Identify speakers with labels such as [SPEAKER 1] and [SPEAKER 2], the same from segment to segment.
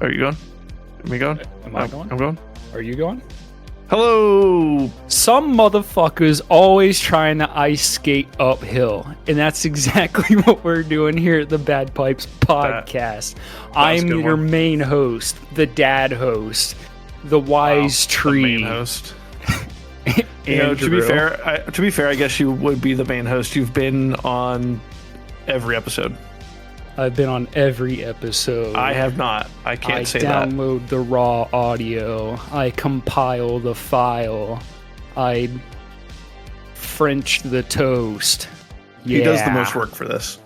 [SPEAKER 1] Are you going? Am I going?
[SPEAKER 2] Am I going?
[SPEAKER 1] I'm going.
[SPEAKER 2] Are you going?
[SPEAKER 1] Hello.
[SPEAKER 2] Some motherfuckers always trying to ice skate uphill, and that's exactly what we're doing here at the Bad Pipes Podcast. I'm your main host, the dad host, the wise tree.
[SPEAKER 1] The main host. You know, to be fair, I guess you would be the main host. You've been on every episode.
[SPEAKER 2] I've been on every episode.
[SPEAKER 1] I have not. I can't say that.
[SPEAKER 2] I download the raw audio. I compile the file. I French the toast. Yeah.
[SPEAKER 1] He does the most work for this.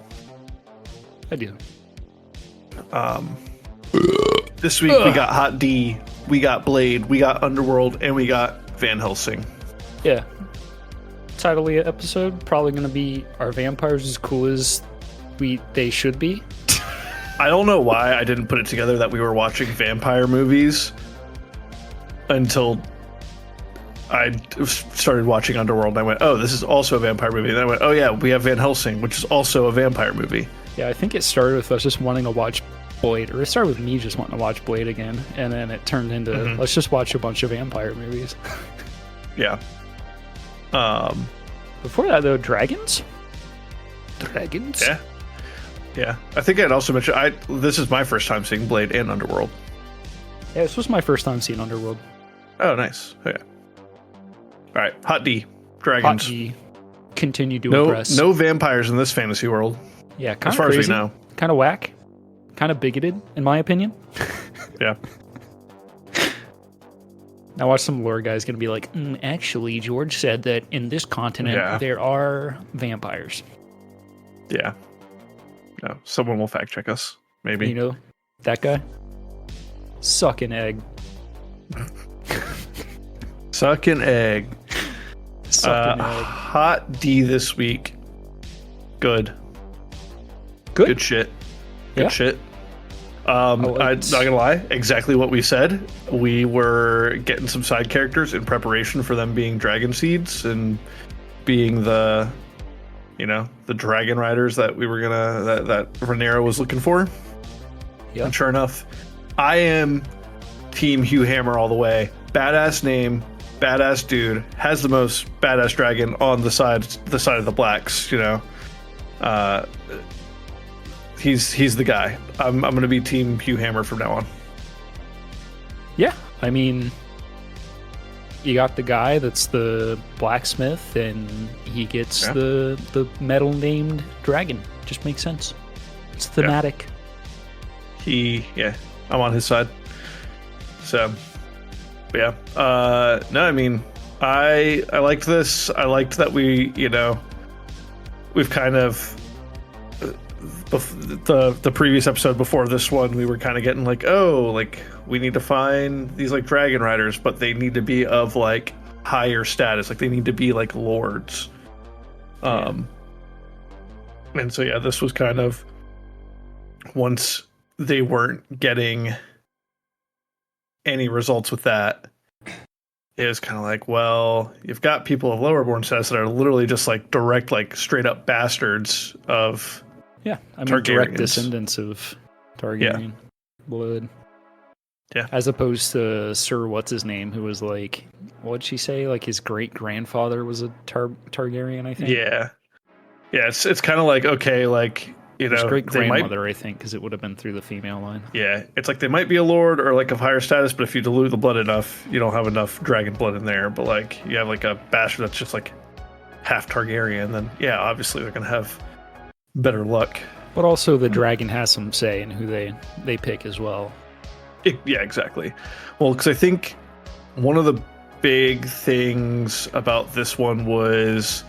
[SPEAKER 2] I do.
[SPEAKER 1] This week we got Hot D, we got Blade, we got Underworld, and we got Van Helsing.
[SPEAKER 2] Yeah. Title of the episode probably going to be "Are Vampires as Cool as they should be?"
[SPEAKER 1] I don't know why I didn't put it together that we were watching vampire movies until I started watching Underworld, and I went, oh, this is also a vampire movie. And I went, oh yeah, we have Van Helsing, which is also a vampire movie.
[SPEAKER 2] Yeah, I think it started with us just wanting to watch Blade, or it started with me just wanting to watch Blade again, and then it turned into let's just watch a bunch of vampire movies.
[SPEAKER 1] Yeah.
[SPEAKER 2] Before that, though, Dragons?
[SPEAKER 1] Yeah. I think I'd also mention, this is my first time seeing Blade and Underworld.
[SPEAKER 2] Yeah, this was my first time seeing Underworld.
[SPEAKER 1] Oh, nice. Okay. All right, Hot D. Dragons.
[SPEAKER 2] Hot D. Continue to impress.
[SPEAKER 1] No vampires in this fantasy world.
[SPEAKER 2] Yeah, kind
[SPEAKER 1] of
[SPEAKER 2] as
[SPEAKER 1] far
[SPEAKER 2] crazy,
[SPEAKER 1] as we know.
[SPEAKER 2] Kind of whack. Kind of bigoted, in my opinion.
[SPEAKER 1] Yeah.
[SPEAKER 2] Now watch some lore guy's going to be like, actually, George said that in this continent there are vampires.
[SPEAKER 1] Yeah. No, someone will fact check us. Maybe.
[SPEAKER 2] You know, that guy? Suck an egg.
[SPEAKER 1] Suck an egg.
[SPEAKER 2] Suck an egg.
[SPEAKER 1] Hot D this week. Good shit. Good shit. I'm not gonna lie, exactly what we said. We were getting some side characters in preparation for them being dragon seeds and being the dragon riders that we were that Rhaenyra was looking for.
[SPEAKER 2] Yeah.
[SPEAKER 1] And sure enough, I am Team Hugh Hammer all the way. Badass name, badass dude, has the most badass dragon on the side of the blacks. He's the guy. I'm gonna be Team Hugh Hammer from now on.
[SPEAKER 2] Yeah, I mean, you got the guy that's the blacksmith, and he gets the metal named dragon. Just makes sense. It's thematic.
[SPEAKER 1] I'm on his side. So, yeah. No, I mean, I liked this. I liked that we've kind of the previous episode before this one, we were kind of getting like, we need to find these like dragon riders, but they need to be of like higher status, like they need to be like lords. And so this was kind of, once they weren't getting any results with that, it was kind of like, well, you've got people of lower-born status that are literally just like direct, like straight up bastards of
[SPEAKER 2] direct descendants of Targaryen blood.
[SPEAKER 1] Yeah.
[SPEAKER 2] As opposed to Sir what's his name, who was like, what'd she say? Like his great grandfather was a Targaryen, I think.
[SPEAKER 1] Yeah. Yeah, it's kind of like, okay, like,
[SPEAKER 2] his great grandmother, I think, because it would have been through the female line.
[SPEAKER 1] Yeah, it's like they might be a lord or like of higher status, but if you dilute the blood enough, you don't have enough dragon blood in there. But like you have like a bastard that's just like half Targaryen, then obviously they're gonna have better luck.
[SPEAKER 2] But also the dragon has some say in who they pick as well.
[SPEAKER 1] Yeah, exactly. Well, because I think one of the big things about this one was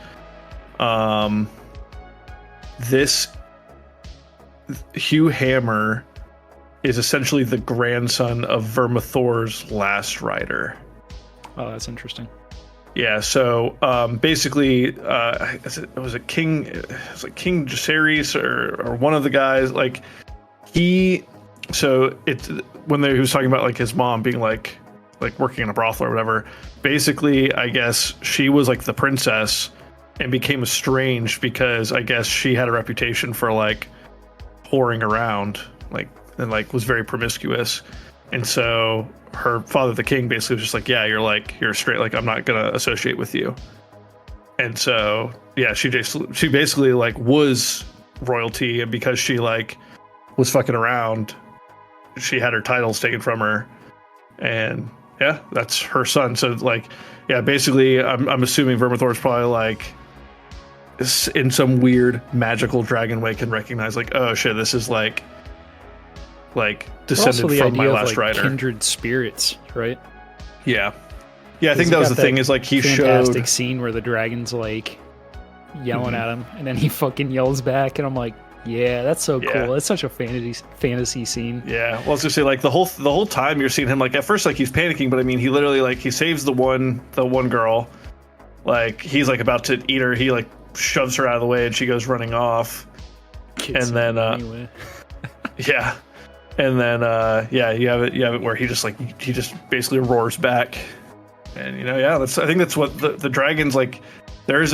[SPEAKER 1] this Hugh Hammer is essentially the grandson of Vermithor's last rider.
[SPEAKER 2] Oh, that's interesting.
[SPEAKER 1] Yeah, so basically, was it King Jacaerys or one of the guys, like he was talking about like his mom being like working in a brothel or whatever. Basically, I guess she was like the princess and became estranged because I guess she had a reputation for like whoring around, like and like was very promiscuous. And so her father, the king, basically was just like, yeah, you're straight, like I'm not gonna associate with you. And so yeah, she basically like was royalty, and because she like was fucking around, she had her titles taken from her, and yeah, that's her son. So like, yeah, basically I'm assuming Vermithor's probably like in some weird magical dragon way can recognize like, oh shit, this is like descended from my last rider.
[SPEAKER 2] Kindred spirits, right?
[SPEAKER 1] Yeah, I think that was the thing, is like he
[SPEAKER 2] fantastic
[SPEAKER 1] showed
[SPEAKER 2] scene where the dragon's like yelling at him, and then he fucking yells back, and I'm like, yeah, that's so cool. That's such a fantasy scene.
[SPEAKER 1] Yeah, well, I was gonna say like the whole time you're seeing him, like at first like he's panicking, but I mean he literally like he saves the one girl, like he's like about to eat her, he like shoves her out of the way and she goes running off.
[SPEAKER 2] Kids
[SPEAKER 1] and then
[SPEAKER 2] anyway.
[SPEAKER 1] yeah, and then yeah, you have it where he just basically roars back, and I think that's what the dragons like. There is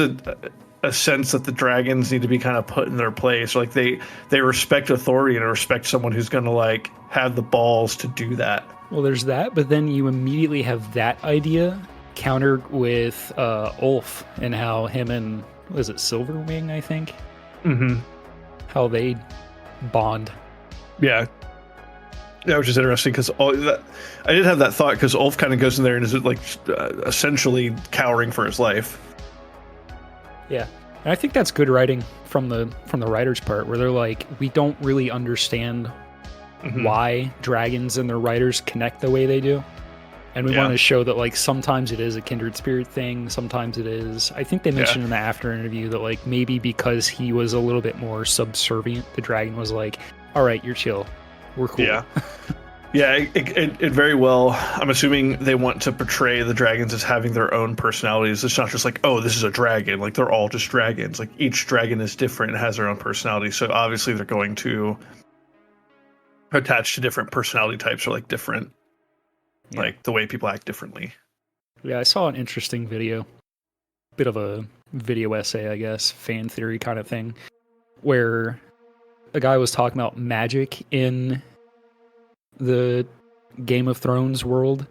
[SPEAKER 1] a sense that the dragons need to be kind of put in their place. Like they respect authority and respect someone who's going to like have the balls to do that.
[SPEAKER 2] Well, there's that, but then you immediately have that idea countered with Ulf and how him and was it Silverwing, I think?
[SPEAKER 1] Mm-hmm.
[SPEAKER 2] How they bond.
[SPEAKER 1] Yeah. Yeah, which is interesting because I did have that thought because Ulf kind of goes in there and is like essentially cowering for his life.
[SPEAKER 2] Yeah, and I think that's good writing from the writer's part, where they're like, we don't really understand why dragons and their riders connect the way they do, and we want to show that like sometimes it is a kindred spirit thing, sometimes it is. I think they mentioned in the after interview that like maybe because he was a little bit more subservient, the dragon was like, all right, you're chill, we're cool.
[SPEAKER 1] Yeah. Yeah, it very well. I'm assuming they want to portray the dragons as having their own personalities. It's not just like, oh, this is a dragon. Like, they're all just dragons. Like, each dragon is different and has their own personality. So, obviously, they're going to attach to different personality types or, like, different, like, the way people act differently.
[SPEAKER 2] Yeah, I saw an interesting video. Bit of a video essay, I guess, fan theory kind of thing, where a guy was talking about magic in the Game of Thrones world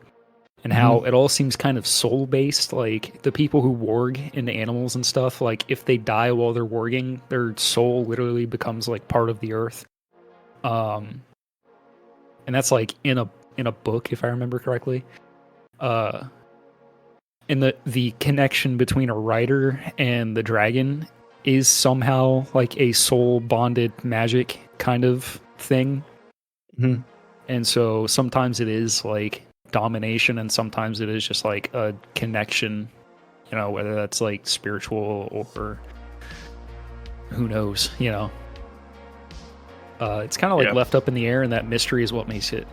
[SPEAKER 2] and how it all seems kind of soul based. Like the people who warg into animals and stuff, like if they die while they're warging, their soul literally becomes like part of the earth. And that's like in a book, if I remember correctly. And the connection between a rider and the dragon is somehow like a soul bonded magic kind of thing.
[SPEAKER 1] Mm-hmm.
[SPEAKER 2] And so sometimes it is like domination and sometimes it is just like a connection, whether that's like spiritual or who knows, it's kind of like left up in the air, and that mystery is what makes it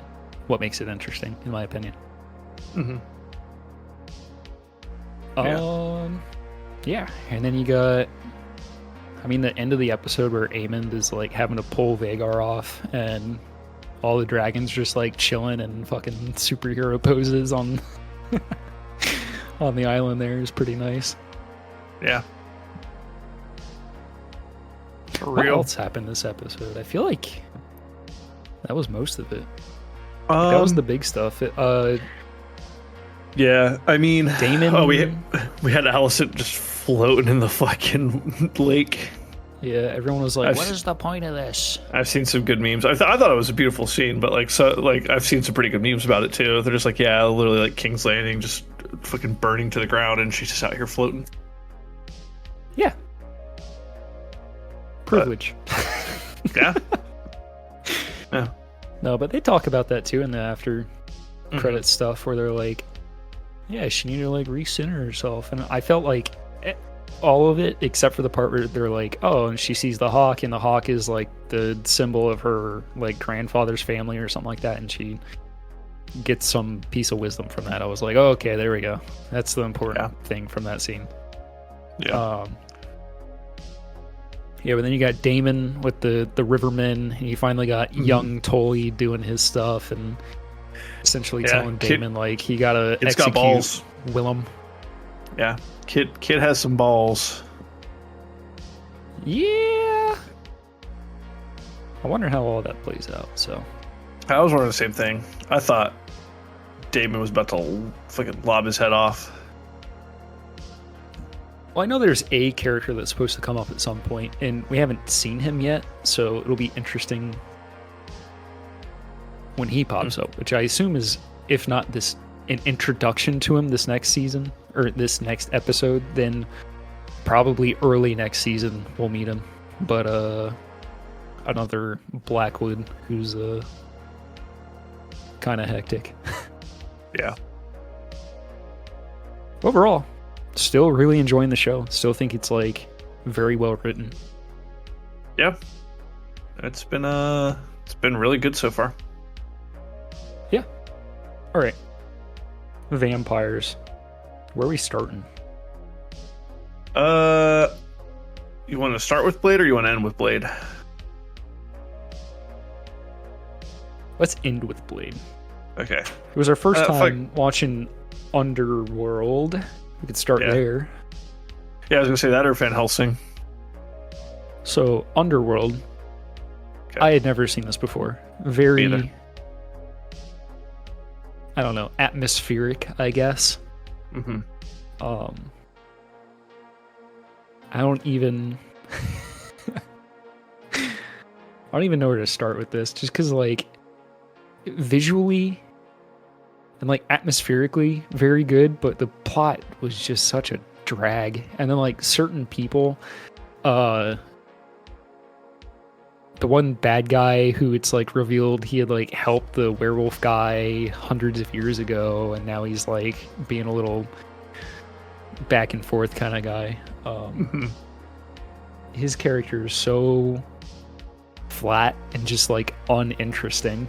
[SPEAKER 2] interesting, in my opinion.
[SPEAKER 1] Mm-hmm.
[SPEAKER 2] Yeah. And then you got, the end of the episode where Aemond is like having to pull Vhagar off and all the dragons just like chilling and fucking superhero poses on on the island there is pretty nice.
[SPEAKER 1] Yeah. For
[SPEAKER 2] what
[SPEAKER 1] real.
[SPEAKER 2] else happened this episode? I feel like that was most of it. That was the big stuff.
[SPEAKER 1] Yeah,
[SPEAKER 2] Daemon.
[SPEAKER 1] Oh, we had Alicent just floating in the fucking lake.
[SPEAKER 2] Yeah, everyone was like, "What is the point of this?"
[SPEAKER 1] I've seen some good memes. I thought it was a beautiful scene, but I've seen some pretty good memes about it too. They're just like, yeah, literally like King's Landing, just fucking burning to the ground, and she's just out here floating.
[SPEAKER 2] Yeah, privilege.
[SPEAKER 1] Yeah. Yeah.
[SPEAKER 2] No, but they talk about that too in the after credit stuff, where they're like, "Yeah, she needed to like re-center herself," and I felt like all of it except for the part where they're like, oh, and she sees the hawk, and the hawk is like the symbol of her like grandfather's family or something like that, and she gets some piece of wisdom from that. I was like, oh, okay, there we go. That's the important thing from that scene.
[SPEAKER 1] Yeah.
[SPEAKER 2] But then you got Daemon with the Rivermen, and you finally got young Tully doing his stuff and essentially telling Daemon like he gotta execute Willem.
[SPEAKER 1] Yeah, kid has some balls.
[SPEAKER 2] Yeah. I wonder how all that plays out. So
[SPEAKER 1] I was wondering the same thing. I thought Damon was about to fucking lob his head off.
[SPEAKER 2] Well, I know there's a character that's supposed to come up at some point, and we haven't seen him yet, so it'll be interesting when he pops up, which I assume is, if not an introduction to him this next season, or this next episode, then probably early next season we'll meet him. But another Blackwood who's kind of hectic.
[SPEAKER 1] Yeah.
[SPEAKER 2] Overall, still really enjoying the show. Still think it's like very well written.
[SPEAKER 1] Yeah. It's been really good so far.
[SPEAKER 2] Yeah. All right. Vampires. Where are we starting?
[SPEAKER 1] You want to start with Blade or you want to end with Blade?
[SPEAKER 2] Let's end with Blade.
[SPEAKER 1] Okay.
[SPEAKER 2] It was our first time watching Underworld. We could start there.
[SPEAKER 1] Yeah, I was going to say that or Van Helsing.
[SPEAKER 2] So, Underworld. Okay. I had never seen this before. Very, I don't know, atmospheric, I guess.
[SPEAKER 1] Mm-hmm.
[SPEAKER 2] I don't even know where to start with this, just because, like, visually and, like, atmospherically very good, but the plot was just such a drag. And then, like, certain people, the one bad guy who it's, like, revealed he had, like, helped the werewolf guy hundreds of years ago, and now he's, like, being a little back and forth kind of guy. His character is so flat and just, like, uninteresting.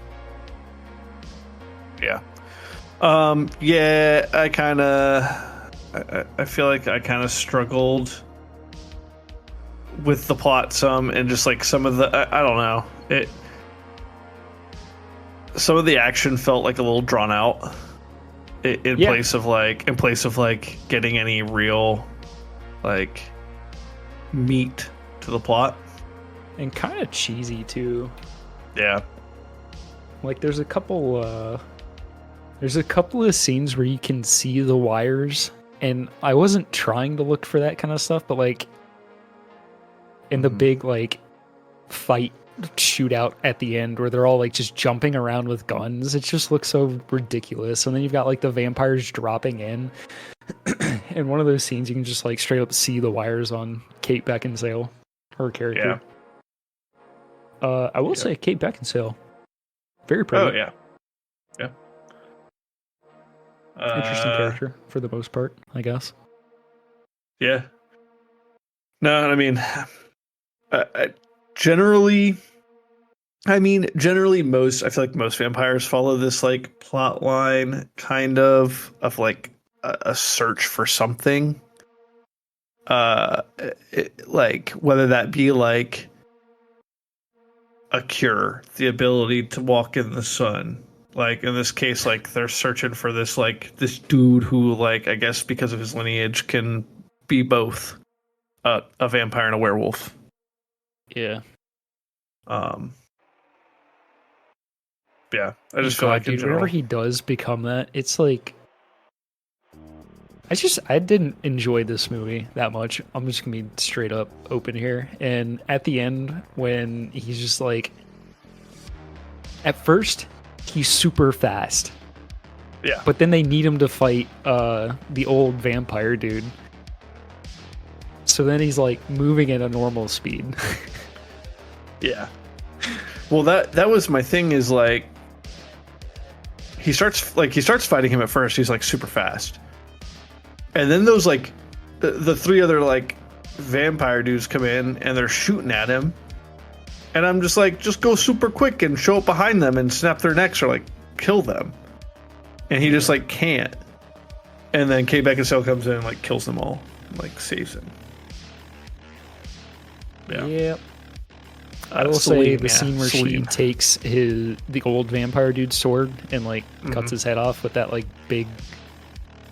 [SPEAKER 1] Yeah. Yeah, I feel like I kind of struggled with the plot some, and just like some of the, I don't know, some of the action felt like a little drawn out in place of getting any real, like, meat to the plot.
[SPEAKER 2] And kind of cheesy too.
[SPEAKER 1] Yeah.
[SPEAKER 2] Like, there's a couple of scenes where you can see the wires, and I wasn't trying to look for that kind of stuff, but, like, in the big, like, fight shootout at the end where they're all, like, just jumping around with guns, it just looks so ridiculous. And then you've got, like, the vampires dropping in. In one of those scenes, you can just, like, straight up see the wires on Kate Beckinsale, her character. Yeah. I will say Kate Beckinsale, very pretty.
[SPEAKER 1] Oh, yeah. Yeah.
[SPEAKER 2] Interesting character for the most part, I guess.
[SPEAKER 1] Yeah. No, I mean, generally, I feel like most vampires follow this, like, plot line kind of like a search for something. Like, whether that be like a cure, the ability to walk in the sun. Like, in this case, like, they're searching for this, like, this dude who, like, I guess because of his lineage can be both a vampire and a werewolf.
[SPEAKER 2] Yeah.
[SPEAKER 1] Yeah, I just feel like,
[SPEAKER 2] dude, whenever he does become that, it's like, I didn't enjoy this movie that much. I'm just gonna be straight up open here. And at the end, when he's just like, at first he's super fast.
[SPEAKER 1] Yeah.
[SPEAKER 2] But then they need him to fight the old vampire dude. So then he's, like, moving at a normal speed.
[SPEAKER 1] Yeah. Well, that was my thing, is, like, he starts fighting him at first. He's, like, super fast. And then those, like, the three other, like, vampire dudes come in and they're shooting at him. And I'm just like, just go super quick and show up behind them and snap their necks or, like, kill them. And he just, like, can't. And then Kate Beckinsale comes in and, like, kills them all. And, like, saves him. Yeah.
[SPEAKER 2] Yep. I will say the scene where she takes the old vampire dude's sword and, like, cuts his head off with that, like, big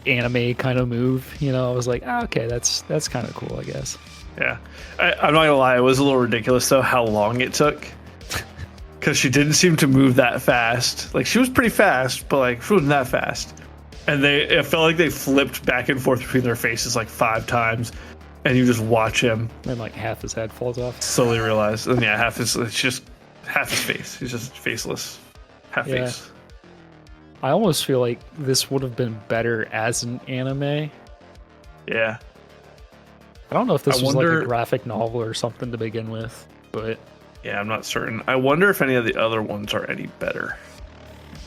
[SPEAKER 2] anime kind of move, you know, I was like, okay, that's kind of cool, I guess.
[SPEAKER 1] Yeah. I'm not gonna lie, it was a little ridiculous though how long it took. because she didn't seem to move that fast. Like, she was pretty fast, but like she wasn't that fast. And it felt like they flipped back and forth between their faces like 5 times, and you just watch him.
[SPEAKER 2] And like half his head falls off.
[SPEAKER 1] Slowly realize, and yeah, it's just half his face. He's just faceless, half face.
[SPEAKER 2] I almost feel like this would have been better as an anime.
[SPEAKER 1] Yeah.
[SPEAKER 2] I don't know if this was like a graphic novel or something to begin with, but
[SPEAKER 1] yeah, I'm not certain. I wonder if any of the other ones are any better.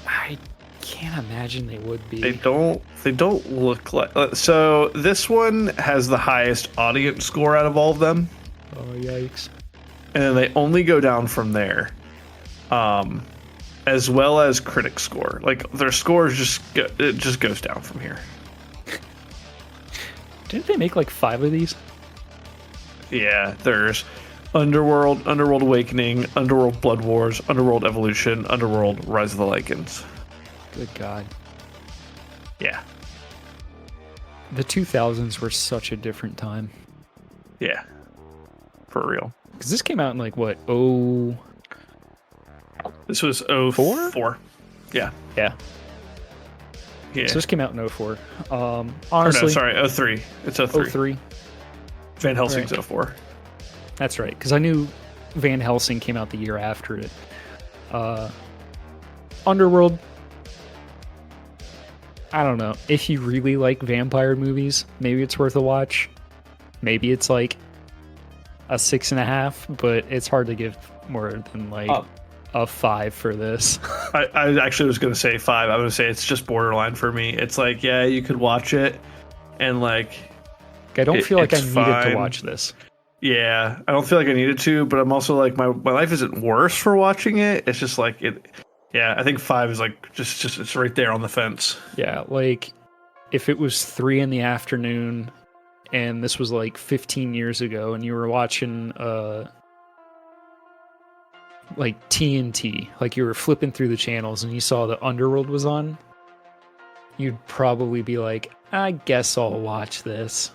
[SPEAKER 2] I can't imagine they would be.
[SPEAKER 1] They don't look like. So this one has the highest audience score out of all of them.
[SPEAKER 2] Oh yikes!
[SPEAKER 1] And then they only go down from there, as well as critic score. Like their scores it just goes down from here.
[SPEAKER 2] Didn't they make like 5 of these?
[SPEAKER 1] Yeah, there's Underworld, Underworld Awakening, Underworld Blood Wars, Underworld Evolution, Underworld Rise of the Lycans.
[SPEAKER 2] Good God.
[SPEAKER 1] Yeah.
[SPEAKER 2] The 2000s were such a different time.
[SPEAKER 1] Yeah. For real.
[SPEAKER 2] Because this came out in like what?
[SPEAKER 1] This was 04? Yeah.
[SPEAKER 2] Yeah.
[SPEAKER 1] Yeah.
[SPEAKER 2] So this came out in 04. Honestly.
[SPEAKER 1] Or no, sorry, 03. It's 03.
[SPEAKER 2] 03.
[SPEAKER 1] Van Helsing's 04.
[SPEAKER 2] That's right, because I knew Van Helsing came out the year after it. Underworld, I don't know. If you really like vampire movies, maybe it's worth a watch. Maybe it's like a 6.5, but it's hard to give more than like a 5 for this.
[SPEAKER 1] I actually was going to say 5. I would say it's just borderline for me. It's like, yeah, you could watch it, and like...
[SPEAKER 2] I don't feel like I needed to watch this.
[SPEAKER 1] Yeah, I don't feel like I needed to, but I'm also like, my life isn't worse for watching it. It's just like it. Yeah, I think 5 is like just it's right there on the fence.
[SPEAKER 2] Yeah, like if it was 3 in the afternoon and this was like 15 years ago and you were watching like TNT, like you were flipping through the channels and you saw the Underworld was on, you'd probably be like, I guess I'll watch this.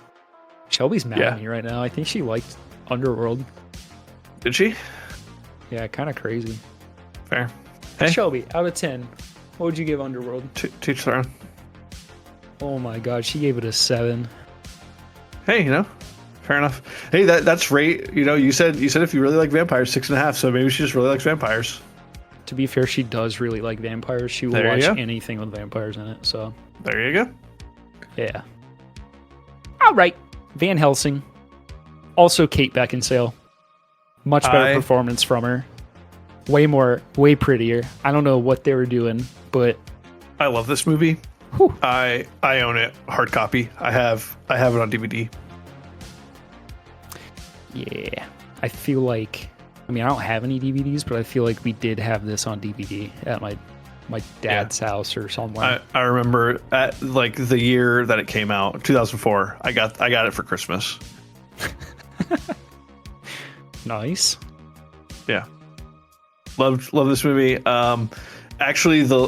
[SPEAKER 2] Shelby's mad at me right now. I think she liked Underworld.
[SPEAKER 1] Did she?
[SPEAKER 2] Yeah, kind of crazy.
[SPEAKER 1] Fair. Hey.
[SPEAKER 2] Shelby, out of 10, what would you give Underworld?
[SPEAKER 1] Teach their own.
[SPEAKER 2] Oh my god, she gave it a 7.
[SPEAKER 1] Hey, fair enough. Hey, that's right. You said if you really like vampires, 6.5. So maybe she just really likes vampires.
[SPEAKER 2] To be fair, she does really like vampires. She will watch anything with vampires in it. So
[SPEAKER 1] there you go.
[SPEAKER 2] Yeah. All right. Van Helsing. Also Kate Beckinsale. Much better performance from her. Way prettier. I don't know what they were doing, but
[SPEAKER 1] I love this movie.
[SPEAKER 2] Whew.
[SPEAKER 1] I own it, hard copy. I have it on DVD.
[SPEAKER 2] Yeah. I feel like, I don't have any DVDs, but I feel like we did have this on DVD at my dad's house or somewhere.
[SPEAKER 1] I remember at like the year that it came out, 2004. I got it for Christmas.
[SPEAKER 2] Nice.
[SPEAKER 1] Yeah. Love this movie. Actually, the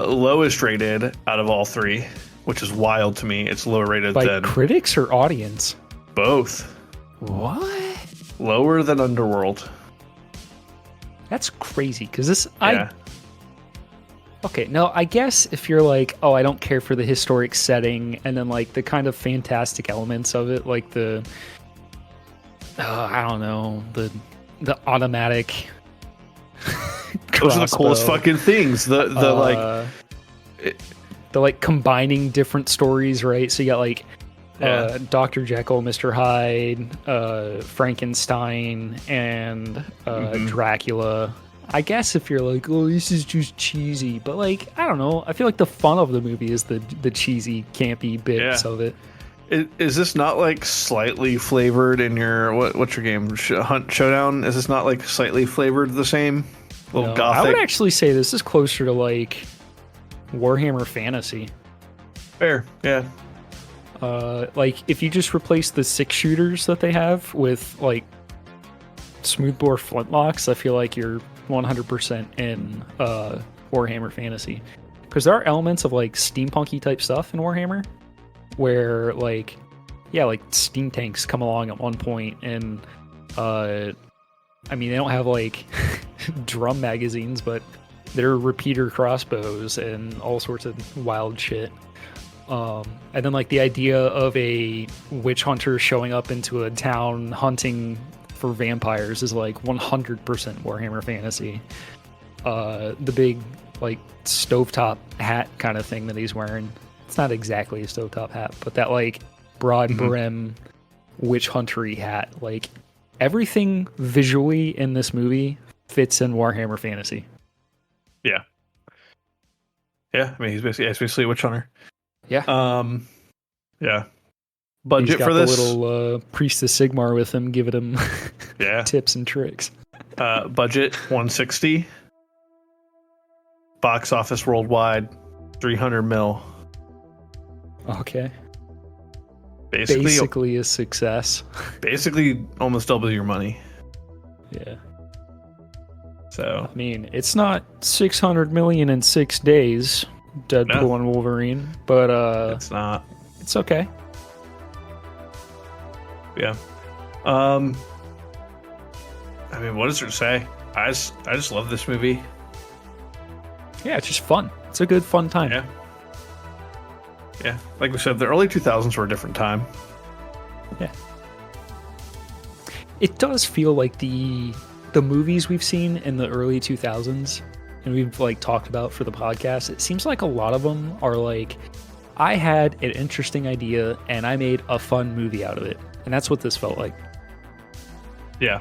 [SPEAKER 1] lowest rated out of all 3, which is wild to me. It's lower rated than
[SPEAKER 2] critics or audience.
[SPEAKER 1] Both.
[SPEAKER 2] What?
[SPEAKER 1] Lower than Underworld.
[SPEAKER 2] That's crazy because this Okay, no, I guess if you're like, oh, I don't care for the historic setting and then like the kind of fantastic elements of it, like the I don't know, the automatic
[SPEAKER 1] those are the coolest fucking things. The
[SPEAKER 2] combining different stories, right? So you got like Dr. Jekyll, Mr. Hyde, Frankenstein, and Dracula. I guess if you're like, oh, this is just cheesy, but like, I don't know. I feel like the fun of the movie is the cheesy, campy bits of it.
[SPEAKER 1] Is this not like slightly flavored in your what's your game? Hunt Showdown? Is this not like slightly flavored the same? A little gothic?
[SPEAKER 2] I would actually say this is closer to like Warhammer Fantasy.
[SPEAKER 1] Fair, yeah.
[SPEAKER 2] Like if you just replace the 6-shooters that they have with like smoothbore flintlocks, I feel like you're 100% in Warhammer Fantasy, because there are elements of like steampunky type stuff in Warhammer where like steam tanks come along at one point, and they don't have like drum magazines, but they're repeater crossbows and all sorts of wild shit. And then like the idea of a witch hunter showing up into a town hunting for vampires is like 100% Warhammer Fantasy. The big like stovetop hat kind of thing that he's wearing. It's not exactly a stovetop hat, but that like broad brim witch huntery hat. Like everything visually in this movie fits in Warhammer Fantasy.
[SPEAKER 1] Yeah. Yeah, I mean he's basically a witch hunter.
[SPEAKER 2] Yeah.
[SPEAKER 1] Yeah. Budget
[SPEAKER 2] he's got
[SPEAKER 1] for this
[SPEAKER 2] the little Priestess Sigmar with him, giving him tips and tricks.
[SPEAKER 1] Budget 160. Box office worldwide 300 mil.
[SPEAKER 2] Okay.
[SPEAKER 1] Basically
[SPEAKER 2] a success.
[SPEAKER 1] Basically almost double your money.
[SPEAKER 2] Yeah.
[SPEAKER 1] So
[SPEAKER 2] I mean, it's not 600 million in 6 days, Deadpool and Wolverine, but
[SPEAKER 1] it's not.
[SPEAKER 2] It's okay.
[SPEAKER 1] Yeah. I mean, what is there to say? I just love this movie.
[SPEAKER 2] Yeah, it's just fun. It's a good fun time.
[SPEAKER 1] Yeah. Yeah. Like we said, the early 2000s were a different time.
[SPEAKER 2] Yeah. It does feel like the movies we've seen in the early 2000s and we've like talked about for the podcast, it seems like a lot of them are like, I had an interesting idea and I made a fun movie out of it. And that's what this felt like.
[SPEAKER 1] Yeah.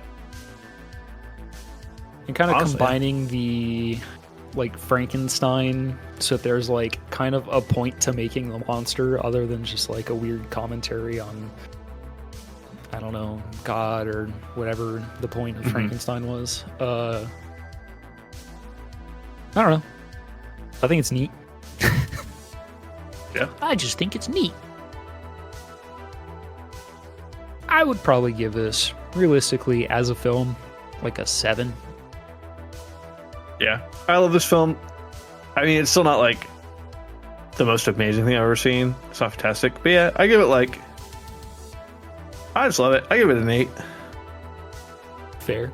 [SPEAKER 2] And kind of combining the like Frankenstein, so there's like kind of a point to making the monster other than just like a weird commentary on, I don't know, God or whatever the point of Frankenstein was. I don't know. I think it's neat.
[SPEAKER 1] Yeah.
[SPEAKER 2] I just think it's neat. I would probably give this, realistically, as a film, like a 7.
[SPEAKER 1] Yeah. I love this film. I mean, it's still not like the most amazing thing I've ever seen. It's not fantastic. But yeah, I give it like, I just love it. I give it an 8.
[SPEAKER 2] Fair.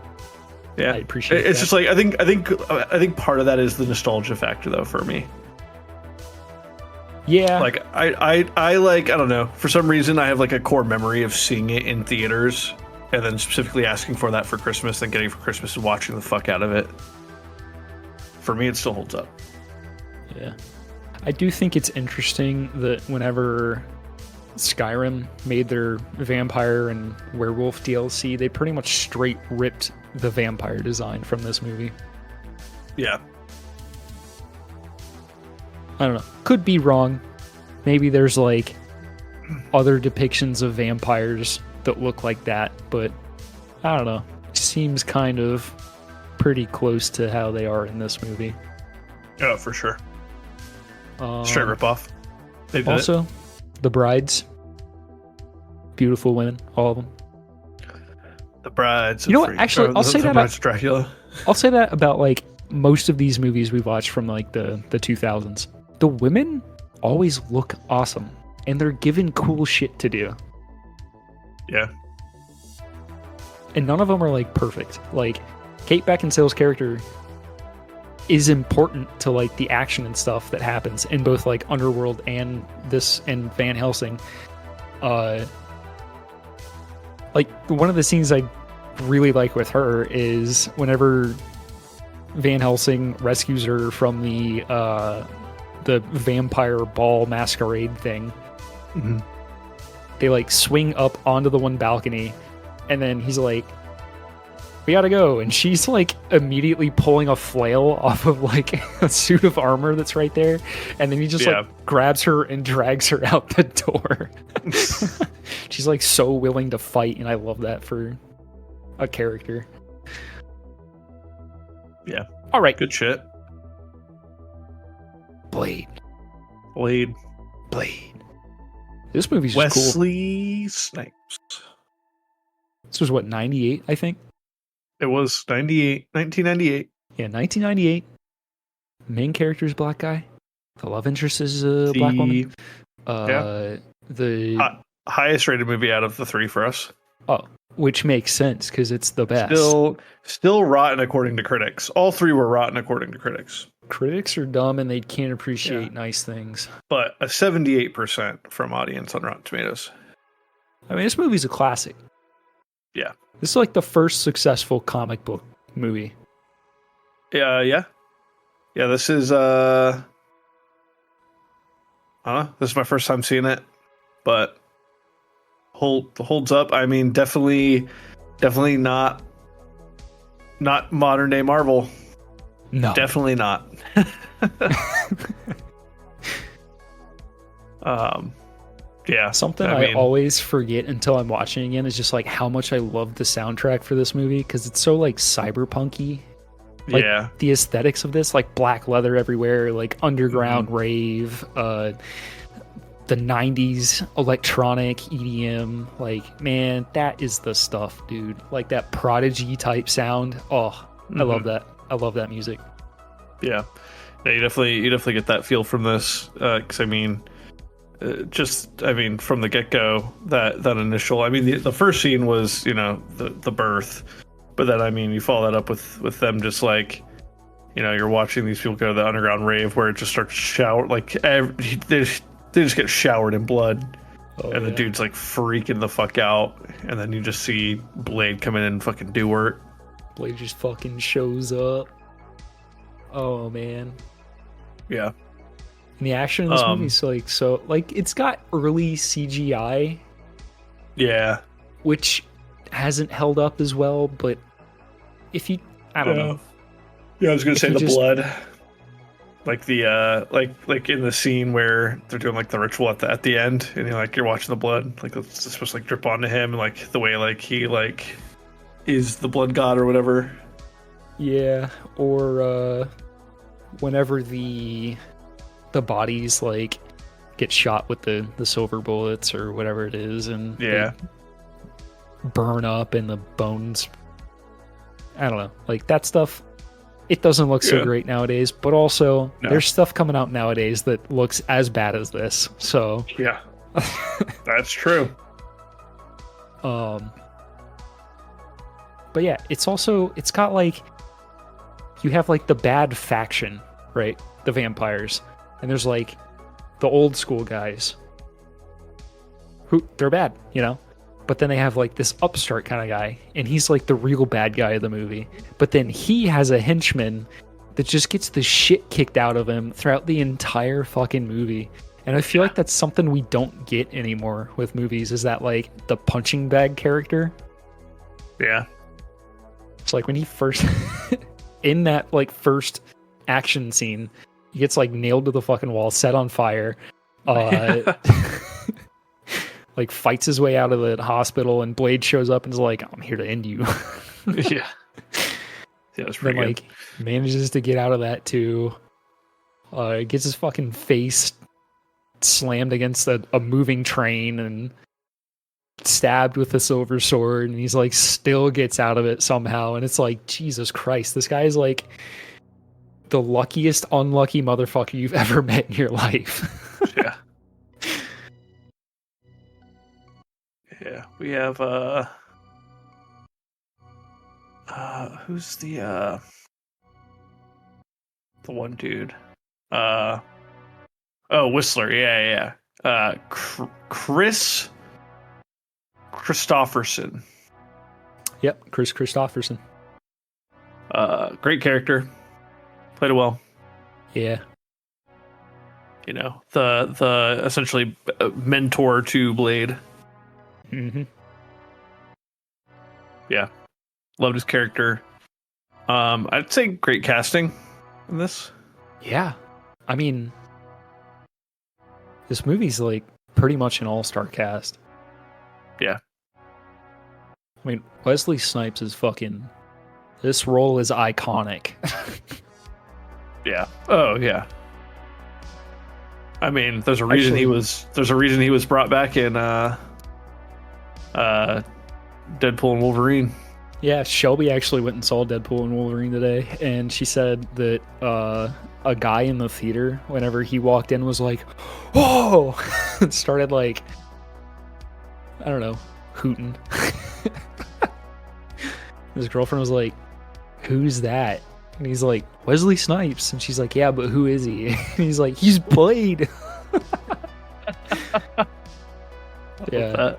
[SPEAKER 1] Yeah.
[SPEAKER 2] I appreciate it.
[SPEAKER 1] It's just like, I think part of that is the nostalgia factor though for me.
[SPEAKER 2] Yeah.
[SPEAKER 1] Like I like, I don't know, for some reason I have like a core memory of seeing it in theaters and then specifically asking for that for Christmas, then getting it for Christmas and watching the fuck out of it. For me, it still holds up.
[SPEAKER 2] Yeah. I do think it's interesting that whenever Skyrim made their vampire and werewolf DLC, they pretty much straight ripped the vampire design from this movie.
[SPEAKER 1] Yeah.
[SPEAKER 2] I don't know. Could be wrong. Maybe there's like other depictions of vampires that look like that, but I don't know. Seems kind of pretty close to how they are in this movie.
[SPEAKER 1] Oh, for sure. Straight ripoff.
[SPEAKER 2] Also, the brides. Beautiful women, all of them.
[SPEAKER 1] The brides.
[SPEAKER 2] You know what? Actually, I'll say that about
[SPEAKER 1] Dracula.
[SPEAKER 2] I'll say that about like most of these movies we've watched from like the 2000s. The women always look awesome, and they're given cool shit to do.
[SPEAKER 1] Yeah.
[SPEAKER 2] And none of them are like perfect. Like Kate Beckinsale's character is important to like the action and stuff that happens in both like Underworld and this and Van Helsing. Like one of the scenes I really like with her is whenever Van Helsing rescues her from the vampire ball masquerade thing.
[SPEAKER 1] Mm-hmm.
[SPEAKER 2] They like swing up onto the one balcony, and then he's like, "We gotta go," and she's like immediately pulling a flail off of like a suit of armor that's right there, and then he just like grabs her and drags her out the door. She's like so willing to fight, and I love that for a character.
[SPEAKER 1] Yeah.
[SPEAKER 2] All right.
[SPEAKER 1] Good shit.
[SPEAKER 2] Blade. This movie's just cool.
[SPEAKER 1] Wesley Snipes.
[SPEAKER 2] This was what, 98, I think?
[SPEAKER 1] It was 1998.
[SPEAKER 2] Yeah, 1998. Main character is black guy. The love interest is a black woman. The
[SPEAKER 1] highest rated movie out of the 3 for us.
[SPEAKER 2] Oh, which makes sense because it's the best.
[SPEAKER 1] Still rotten according to critics. All three were rotten according to critics.
[SPEAKER 2] Critics are dumb and they can't appreciate nice things.
[SPEAKER 1] But a 78% from audience on Rotten Tomatoes.
[SPEAKER 2] I mean, this movie's a classic.
[SPEAKER 1] Yeah.
[SPEAKER 2] This is like the first successful comic book movie.
[SPEAKER 1] Yeah. This is this is my first time seeing it, but holds up. I mean, definitely not modern day Marvel.
[SPEAKER 2] No,
[SPEAKER 1] definitely not. Yeah.
[SPEAKER 2] Something I always forget until I'm watching again is just like how much I love the soundtrack for this movie because it's so like cyberpunky. Like, the aesthetics of this, like black leather everywhere, like underground rave, the 90s electronic EDM, like, man, that is the stuff, dude. Like that Prodigy type sound. Oh, I love that. I love that music.
[SPEAKER 1] Yeah, you definitely get that feel from this. Because I mean, from the get go, that initial. I mean, the first scene was the birth. But then, I mean, you follow that up with them just like, you're watching these people go to the underground rave where it just starts shower like they just get showered in blood, and the dude's like freaking the fuck out, and then you just see Blade come in and fucking do work.
[SPEAKER 2] Blade just fucking shows up. Oh man.
[SPEAKER 1] Yeah.
[SPEAKER 2] And the action in this movie's like it's got early CGI.
[SPEAKER 1] Yeah.
[SPEAKER 2] Which hasn't held up as well, but if you I don't know.
[SPEAKER 1] Yeah, I was gonna say the blood. Like the like in the scene where they're doing like the ritual at the end, and you're watching the blood, like it's supposed to like drip onto him, and like the way like he like is the blood god or whatever.
[SPEAKER 2] Yeah, or whenever the bodies like get shot with the silver bullets or whatever it is, and burn up and the bones. I don't know, like that stuff. It doesn't look so great nowadays, but also there's stuff coming out nowadays that looks as bad as this. So
[SPEAKER 1] yeah, that's true.
[SPEAKER 2] But yeah, it's got like you have like the bad faction, right? The vampires, and there's like the old school guys who they're bad, But then they have like this upstart kind of guy, and he's like the real bad guy of the movie. But then he has a henchman that just gets the shit kicked out of him throughout the entire fucking movie. And I feel like that's something we don't get anymore with movies, is that like the punching bag character.
[SPEAKER 1] Yeah.
[SPEAKER 2] It's like when he first in that like first action scene, he gets like nailed to the fucking wall, set on fire. Like fights his way out of the hospital, and Blade shows up and is like, "I'm here to end you."
[SPEAKER 1] Yeah, that's pretty good.
[SPEAKER 2] Like manages to get out of that too. Gets his fucking face slammed against a moving train and stabbed with a silver sword, and he's like still gets out of it somehow. And it's like, Jesus Christ, this guy is like the luckiest unlucky motherfucker you've ever met in your life.
[SPEAKER 1] Yeah. Yeah, we have who's the one dude? Whistler. Yeah. Chris Christopherson.
[SPEAKER 2] Yep, Chris Christopherson.
[SPEAKER 1] Great character. Played it well.
[SPEAKER 2] Yeah.
[SPEAKER 1] The essentially mentor to Blade.
[SPEAKER 2] Mm-hmm.
[SPEAKER 1] Yeah, loved his character. I'd say great casting in this.
[SPEAKER 2] Yeah, I mean, this movie's like pretty much an all-star cast.
[SPEAKER 1] Yeah,
[SPEAKER 2] I mean, Wesley Snipes is fucking. This role is iconic.
[SPEAKER 1] Yeah. Oh yeah. I mean, there's a reason he was brought back in Deadpool and Wolverine.
[SPEAKER 2] Yeah, Shelby actually went and saw Deadpool and Wolverine today, and she said that a guy in the theater, whenever he walked in, was like, "Oh!" and started like, I don't know, hooting. His girlfriend was like, "Who's that?" And he's like, "Wesley Snipes." And she's like, "Yeah, but who is he?" And he's like, "He's Blade." Yeah.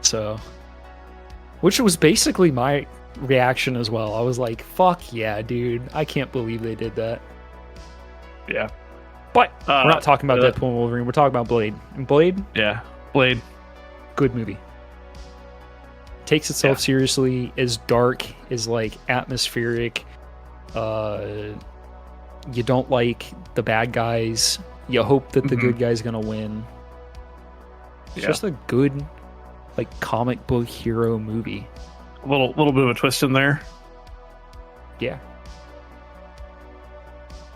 [SPEAKER 2] So, which was basically my reaction as well. I was like, "Fuck yeah, dude! I can't believe they did that."
[SPEAKER 1] Yeah.
[SPEAKER 2] But we're not talking about Deadpool and Wolverine. We're talking about Blade. And Blade,
[SPEAKER 1] yeah, Blade,
[SPEAKER 2] good movie. Takes itself seriously. Is dark. Is like atmospheric. You don't like the bad guys. You hope that the good guy's gonna win. It's just a good, like, comic book hero movie.
[SPEAKER 1] A little bit of a twist in there.
[SPEAKER 2] Yeah.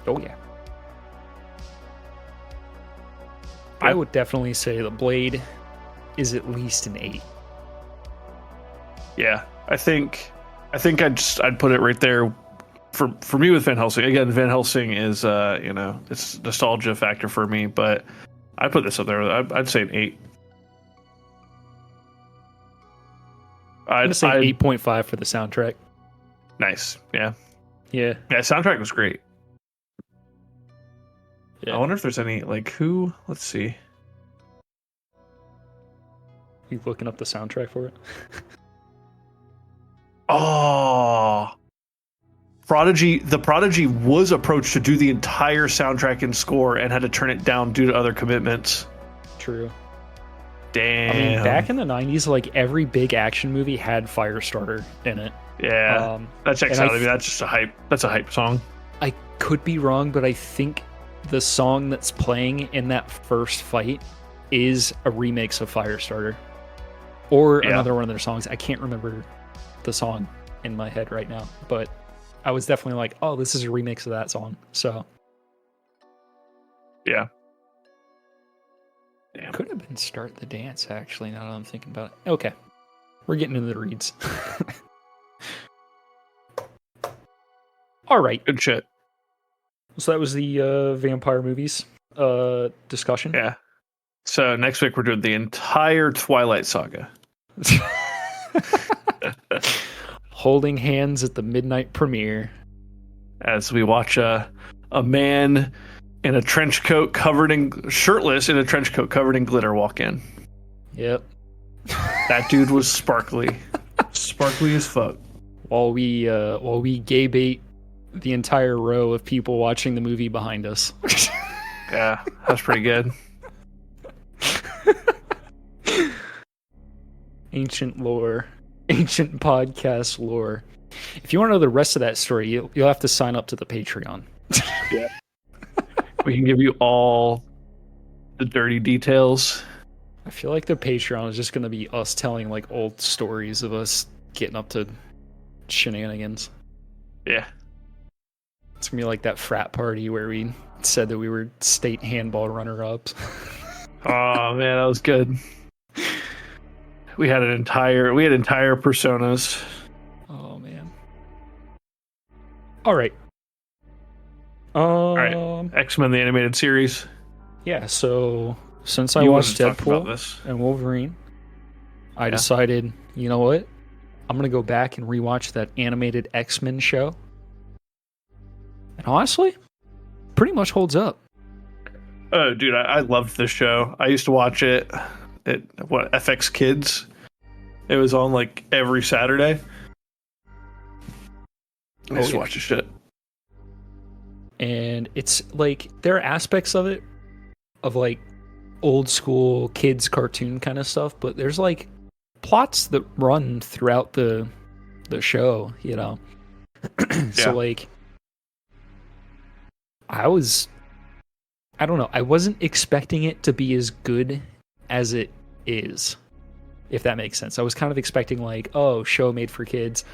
[SPEAKER 2] Oh yeah. I would definitely say the Blade is at least an 8.
[SPEAKER 1] Yeah, I think I'd put it right there for me with Van Helsing. Again, Van Helsing is it's nostalgia factor for me, but I'd put this up there. I'd say an 8.
[SPEAKER 2] I'd say 8.5 for the soundtrack.
[SPEAKER 1] Nice. Yeah.
[SPEAKER 2] Yeah.
[SPEAKER 1] Yeah. Soundtrack was great.
[SPEAKER 2] Yeah.
[SPEAKER 1] I wonder if there's any who. Let's see.
[SPEAKER 2] You looking up the soundtrack for it?
[SPEAKER 1] Oh. Prodigy. The Prodigy was approached to do the entire soundtrack and score and had to turn it down due to other commitments.
[SPEAKER 2] True.
[SPEAKER 1] Damn.
[SPEAKER 2] I mean, back in the 90s, like, every big action movie had Firestarter in it.
[SPEAKER 1] Yeah. That checks out. I mean, that's just a hype. That's a hype song.
[SPEAKER 2] I could be wrong, but I think the song that's playing in that first fight is a remix of Firestarter. Or another one of their songs. I can't remember the song in my head right now, but I was definitely like, oh, this is a remix of that song. So.
[SPEAKER 1] Yeah.
[SPEAKER 2] Damn. Could have been Start the Dance, actually, now that I'm thinking about it. Okay. We're getting into the reads. All right.
[SPEAKER 1] Good shit.
[SPEAKER 2] So that was the vampire movies discussion.
[SPEAKER 1] Yeah. So next week we're doing the entire Twilight Saga.
[SPEAKER 2] Holding hands at the midnight premiere.
[SPEAKER 1] As we watch a man in a trench coat shirtless in a trench coat covered in glitter walk in.
[SPEAKER 2] Yep.
[SPEAKER 1] That dude was sparkly. Sparkly as fuck.
[SPEAKER 2] While we gay bait the entire row of people watching the movie behind us.
[SPEAKER 1] Yeah, that's pretty good.
[SPEAKER 2] Ancient lore. Ancient podcast lore. If you want to know the rest of that story, you'll have to sign up to the Patreon.
[SPEAKER 1] Yeah. We can give you all the dirty details.
[SPEAKER 2] I feel like the Patreon is just going to be us telling like old stories of us getting up to shenanigans.
[SPEAKER 1] Yeah.
[SPEAKER 2] It's going to be like that frat party where we said that we were state handball runner-ups.
[SPEAKER 1] Oh man, that was good. We had entire personas.
[SPEAKER 2] Oh man. All right.
[SPEAKER 1] All right. X-Men the animated series.
[SPEAKER 2] Yeah, so since I watched Deadpool and Wolverine, I decided, you know what? I'm going to go back and rewatch that animated X-Men show. And honestly, pretty much holds up.
[SPEAKER 1] Oh, dude, I loved this show. I used to watch it at FX Kids. It was on like every Saturday. I used to watch the shit.
[SPEAKER 2] And it's like there are aspects of it of like old school kids cartoon kind of stuff, but there's like plots that run throughout the show, you know. So like I don't know, I wasn't expecting it to be as good as it is, if that makes sense. I was kind of expecting like, oh, show made for kids,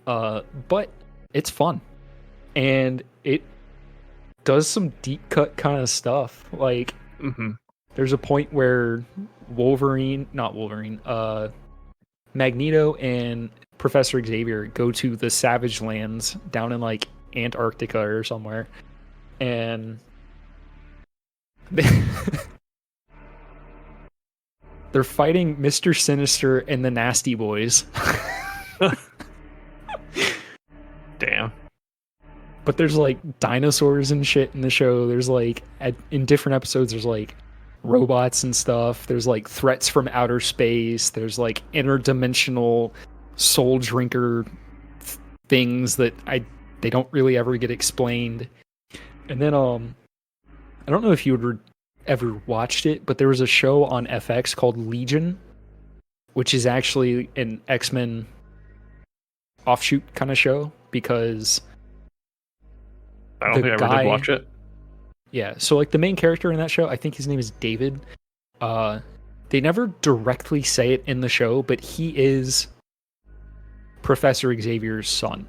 [SPEAKER 2] but it's fun and it does some deep cut kind of stuff. Like there's a point where Magneto and Professor Xavier go to the Savage Lands down in like Antarctica or somewhere, and They're fighting Mr. Sinister and the Nasty Boys.
[SPEAKER 1] Damn.
[SPEAKER 2] But there's like dinosaurs and shit in the show. There's like in different episodes there's like robots and stuff. There's like threats from outer space. There's like interdimensional soul drinker things that they don't really ever get explained. And then I don't know if you would ever watched it, but there was a show on FX called Legion, which is actually an X-Men offshoot kind of show, because
[SPEAKER 1] I don't think I ever did watch it.
[SPEAKER 2] Yeah, so like the main character in that show, I think his name is David. They never directly say it in the show, but he is Professor Xavier's son.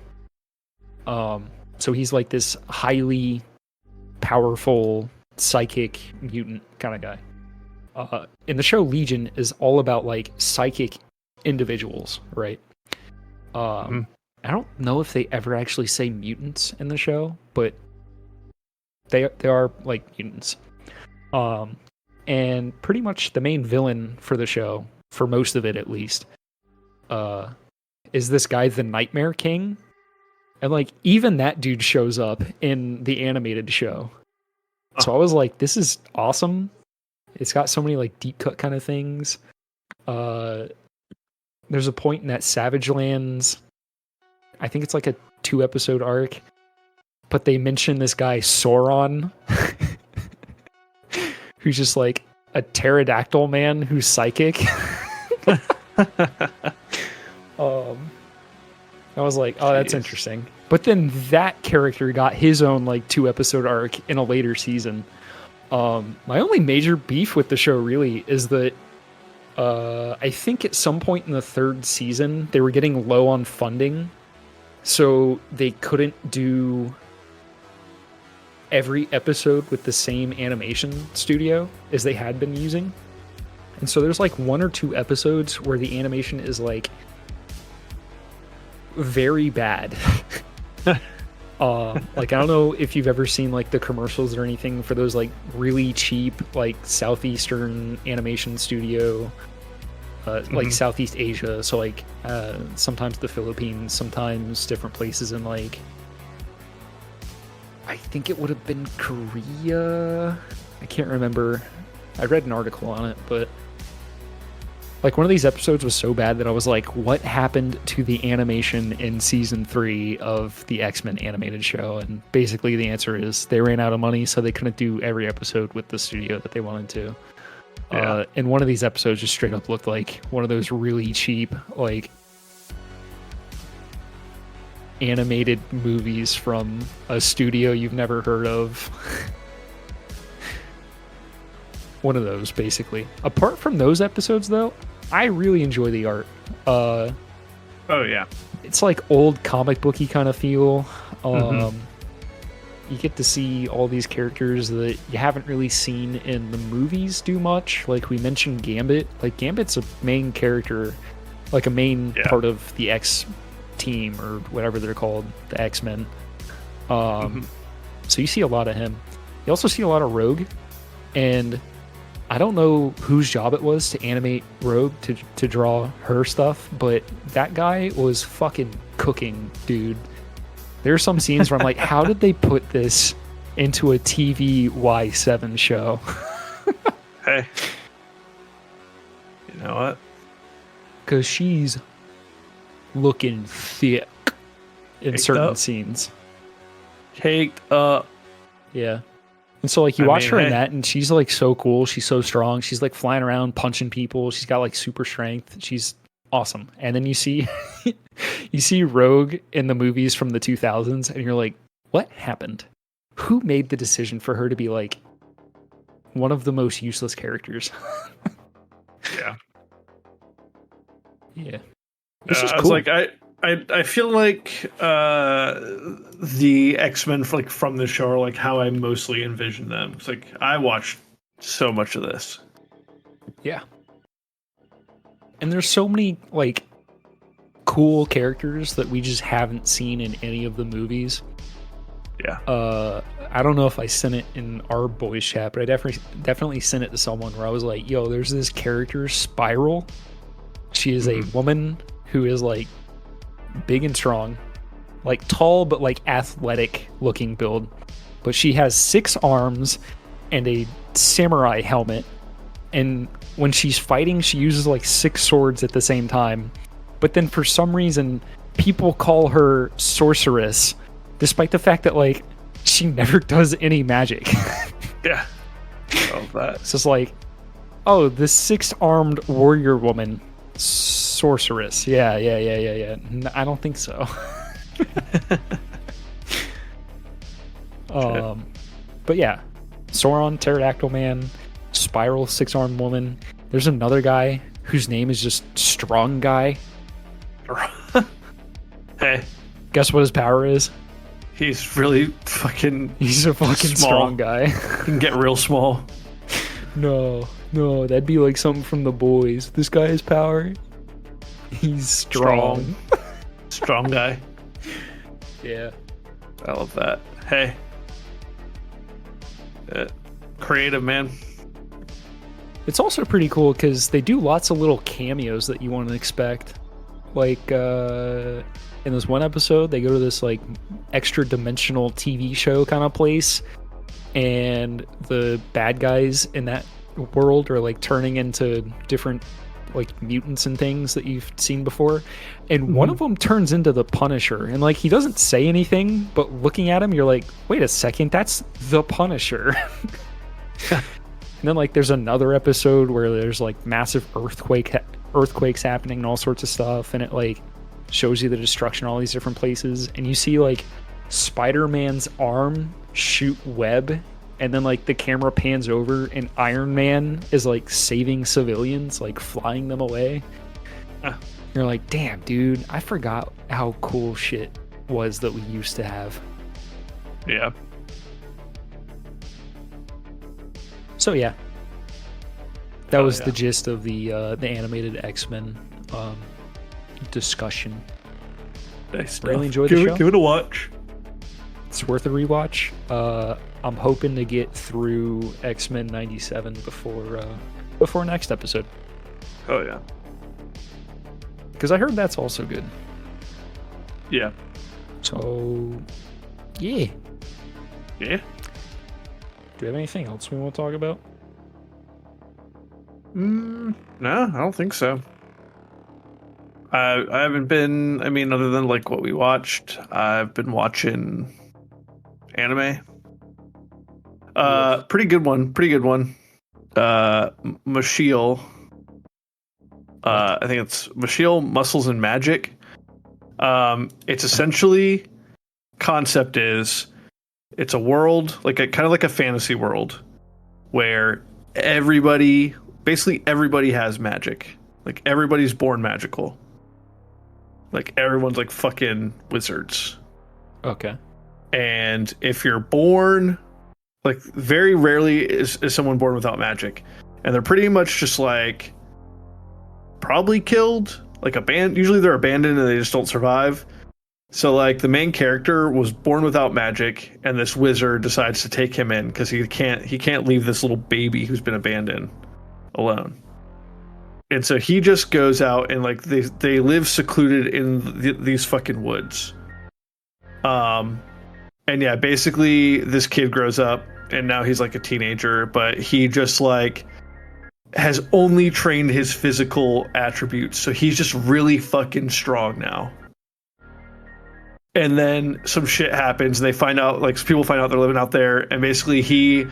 [SPEAKER 2] So he's like this highly powerful psychic mutant kind of guy. In the show, Legion is all about like psychic individuals, right? I don't know if they ever actually say mutants in the show, but they are like mutants. And pretty much the main villain for the show, for most of it at least, is this guy, the Nightmare King. And like even that dude shows up in the animated show. So I was like, this is awesome. It's got so many like deep cut kind of things. There's a point in that Savage Lands, I think it's like a 2-episode arc, but they mention this guy Sauron, who's just like a pterodactyl man who's psychic. I was like, oh, that's interesting. But then that character got his own like 2-episode arc in a later season. My only major beef with the show really is that I think at some point in the 3rd season they were getting low on funding, so they couldn't do every episode with the same animation studio as they had been using. And so there's like 1 or 2 episodes where the animation is like very bad. Like I don't know if you've ever seen like the commercials or anything for those like really cheap like southeastern animation studio, like Southeast Asia, so like sometimes the Philippines, sometimes different places in like, I think it would have been Korea, I can't remember. I read an article on it, but like one of these episodes was so bad that I was like, what happened to the animation in season 3 of the X-Men animated show? And basically the answer is they ran out of money, so they couldn't do every episode with the studio that they wanted to. Yeah. And one of these episodes just straight up looked like one of those really cheap, like animated movies from a studio you've never heard of. One of those, basically. Apart from those episodes, though, I really enjoy the art.
[SPEAKER 1] Oh yeah,
[SPEAKER 2] it's like old comic booky kind of feel. You get to see all these characters that you haven't really seen in the movies do much. Like we mentioned Gambit. Like Gambit's a main character, like a main part of the X team or whatever they're called, the X-Men. So you see a lot of him. You also see a lot of Rogue, and I don't know whose job it was to animate Rogue to draw her stuff, but that guy was fucking cooking, dude. There are some scenes where I'm like, how did they put this into a TV Y7 show?
[SPEAKER 1] Hey. You know what?
[SPEAKER 2] Because she's looking thick in
[SPEAKER 1] Caked
[SPEAKER 2] certain
[SPEAKER 1] up.
[SPEAKER 2] scenes.
[SPEAKER 1] Caked up.
[SPEAKER 2] Yeah. And so like you watch her in that and she's like so cool. She's so strong. She's like flying around punching people. She's got like super strength. She's awesome. And then you see you see Rogue in the movies from the 2000s and you're like, what happened? Who made the decision for her to be like one of the most useless characters?
[SPEAKER 1] Yeah.
[SPEAKER 2] Yeah.
[SPEAKER 1] It's just cool. I feel like the X-Men from the show are like how I mostly envision them. It's like I watched so much of this.
[SPEAKER 2] Yeah. And there's so many like cool characters that we just haven't seen in any of the movies.
[SPEAKER 1] Yeah.
[SPEAKER 2] I don't know if I sent it in our boys chat, but I definitely sent it to someone where I was like, yo, there's this character, Spiral. She is a woman who is like big and strong, like tall but like athletic looking build, but she has 6 arms and a samurai helmet, and when she's fighting she uses like 6 swords at the same time. But then for some reason people call her sorceress, despite the fact that like she never does any magic.
[SPEAKER 1] Yeah. Oh, that.
[SPEAKER 2] It's just like, oh, the 6-armed warrior woman, sorceress. Yeah. I don't think so. But yeah, Sauron, Pterodactyl Man, Spiral, 6-armed woman. There's another guy whose name is just Strong Guy.
[SPEAKER 1] Hey.
[SPEAKER 2] Guess what his power is?
[SPEAKER 1] He's really fucking.
[SPEAKER 2] He's a fucking
[SPEAKER 1] small.
[SPEAKER 2] strong guy.
[SPEAKER 1] He can get real small.
[SPEAKER 2] No, that'd be like something from The Boys. This guy has power. He's strong.
[SPEAKER 1] Strong guy.
[SPEAKER 2] Yeah.
[SPEAKER 1] I love that. Hey. Creative, man.
[SPEAKER 2] It's also pretty cool because they do lots of little cameos that you wouldn't expect. Like, in this one episode, they go to this like extra dimensional TV show kind of place, and the bad guys in that world are like turning into different like mutants and things that you've seen before, and one of them turns into the Punisher, and like he doesn't say anything, but looking at him you're like, wait a second, that's the Punisher. And then like there's another episode where there's like massive earthquakes happening and all sorts of stuff, and it like shows you the destruction in all these different places, and you see like Spider-Man's arm shoot web, and then like the camera pans over and Iron Man is like saving civilians, like flying them away. You're like, damn dude, I forgot how cool shit was that we used to have.
[SPEAKER 1] Yeah.
[SPEAKER 2] So yeah, that was the gist of the animated X-Men discussion.
[SPEAKER 1] Nice.
[SPEAKER 2] Really enjoyed the show.
[SPEAKER 1] Give it a watch.
[SPEAKER 2] It's worth a rewatch. I'm hoping to get through X-Men 97 before next episode.
[SPEAKER 1] Oh yeah.
[SPEAKER 2] Because I heard that's also good.
[SPEAKER 1] Yeah.
[SPEAKER 2] So yeah.
[SPEAKER 1] Yeah.
[SPEAKER 2] Do we have anything else we want to talk about?
[SPEAKER 1] No, I don't think so. I haven't been, I mean, other than like what we watched, I've been watching anime. Pretty good one. Mashiel. I think it's Mashiel, Muscles and Magic. It's essentially, concept is, it's a world, like a kind of like a fantasy world where basically everybody has magic. Like everybody's born magical. Like everyone's like fucking wizards.
[SPEAKER 2] Okay.
[SPEAKER 1] And if you're born, like very rarely is someone born without magic. And they're pretty much just like probably killed, like usually they're abandoned and they just don't survive. So like the main character was born without magic, and this wizard decides to take him in because he can't leave this little baby who's been abandoned alone. And so he just goes out and like they live secluded in these fucking woods. And yeah, basically this kid grows up and now he's like a teenager, but he just like has only trained his physical attributes, so he's just really fucking strong now. And then some shit happens, and they find out, like, people find out they're living out there, and basically he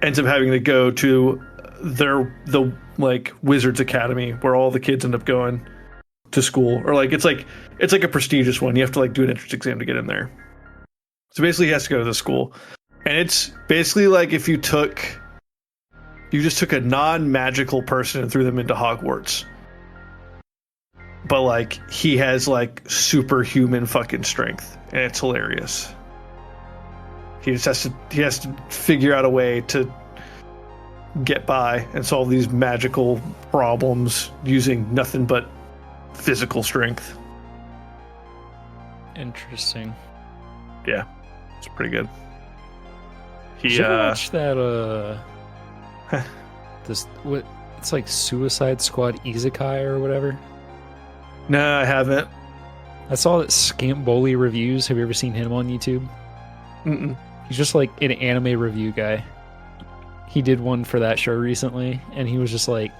[SPEAKER 1] ends up having to go to the like Wizards Academy where all the kids end up going to school, or like it's like a prestigious one. You have to like do an entrance exam to get in there. So basically he has to go to the school, and it's basically like if you just took a non-magical person and threw them into Hogwarts. But like he has like superhuman fucking strength, and it's hilarious. He has to figure out a way to get by and solve these magical problems using nothing but physical strength.
[SPEAKER 2] Interesting.
[SPEAKER 1] Yeah. It's pretty good.
[SPEAKER 2] Did you ever watch that? It's like Suicide Squad Isekai or whatever.
[SPEAKER 1] No, I haven't.
[SPEAKER 2] I saw that Scamp Bully reviews. Have you ever seen him on YouTube?
[SPEAKER 1] Mm-mm.
[SPEAKER 2] He's just like an anime review guy. He did one for that show recently, and he was just like,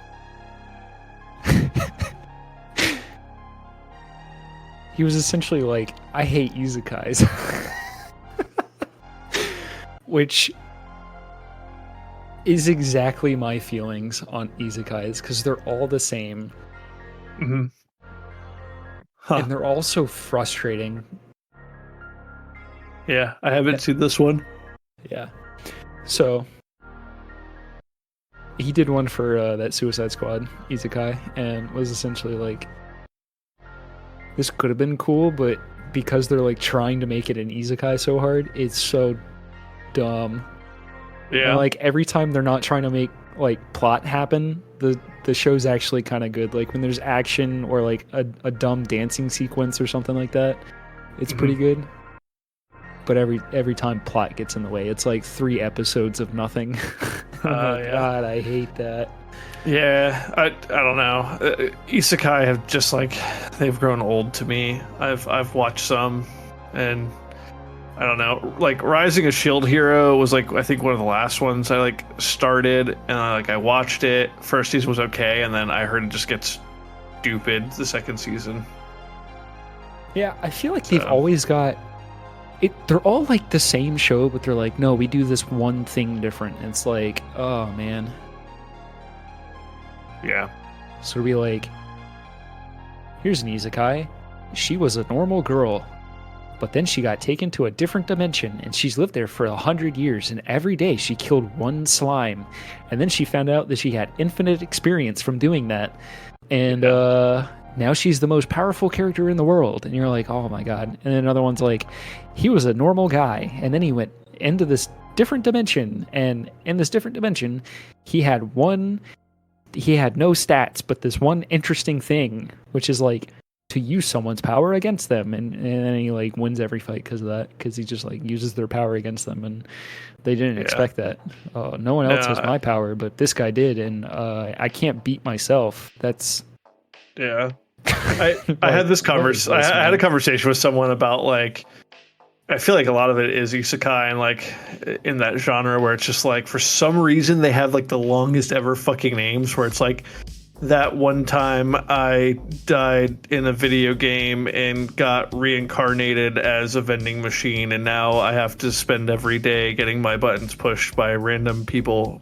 [SPEAKER 2] he was essentially like, I hate isekais. Which is exactly my feelings on isekais, because they're all the same.
[SPEAKER 1] Mm-hmm. Huh.
[SPEAKER 2] And they're all so frustrating.
[SPEAKER 1] Yeah, I haven't seen this one.
[SPEAKER 2] Yeah. So, he did one for that Suicide Squad isekai, and was essentially like, this could have been cool, but because they're like trying to make it an isekai so hard, it's so dumb.
[SPEAKER 1] Yeah.
[SPEAKER 2] And, like, every time they're not trying to make like plot happen, the show's actually kind of good. Like when there's action or like a dumb dancing sequence or something like that, it's pretty good. But every time plot gets in the way, it's like 3 episodes of nothing. God, I hate that.
[SPEAKER 1] Yeah, I don't know. Isekai have just like, they've grown old to me. I've watched some, and I don't know. Like Rising a Shield Hero was like, I think one of the last ones I like started, and I watched it. First season was okay, and then I heard it just gets stupid the second season.
[SPEAKER 2] Yeah, I feel like they've always got it. They're all like the same show, but they're like, no, we do this one thing different. And it's like, oh man.
[SPEAKER 1] Yeah.
[SPEAKER 2] So to be like, here's an isekai. She was a normal girl, but then she got taken to a different dimension, and she's lived there for 100 years, and every day she killed one slime. And then she found out that she had infinite experience from doing that. And now she's the most powerful character in the world. And you're like, oh my god. And then another one's like, he was a normal guy, and then he went into this different dimension, and in this different dimension, he had no stats, but this one interesting thing, which is like to use someone's power against them, and then he like wins every fight because of that, because he just like uses their power against them, and they didn't expect that. No one else has my power, but this guy did, and I can't beat myself. That's I
[SPEAKER 1] had this conversation. I had a conversation with someone about like, I feel like a lot of it is isekai, and like in that genre where it's just like, for some reason they have like the longest ever fucking names, where it's like, that one time I died in a video game and got reincarnated as a vending machine, and now I have to spend every day getting my buttons pushed by random people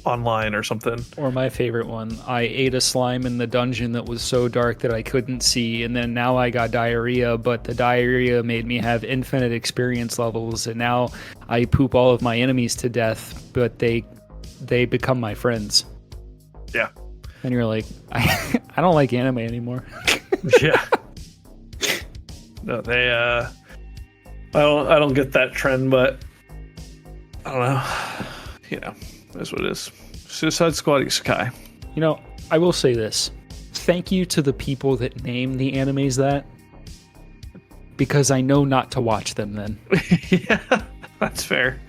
[SPEAKER 1] online or something.
[SPEAKER 2] Or my favorite one, I ate a slime in the dungeon that was so dark that I couldn't see, and then now I got diarrhea, but the diarrhea made me have infinite experience levels, and now I poop all of my enemies to death, but they become my friends.
[SPEAKER 1] Yeah.
[SPEAKER 2] And you're like, I don't like anime anymore.
[SPEAKER 1] Yeah. No, they I don't get that trend, but I don't know. You know, that's what it is. Suicide Squad Isekai.
[SPEAKER 2] You know, I will say this. Thank you to the people that name the animes that, because I know not to watch them then.
[SPEAKER 1] Yeah, that's fair.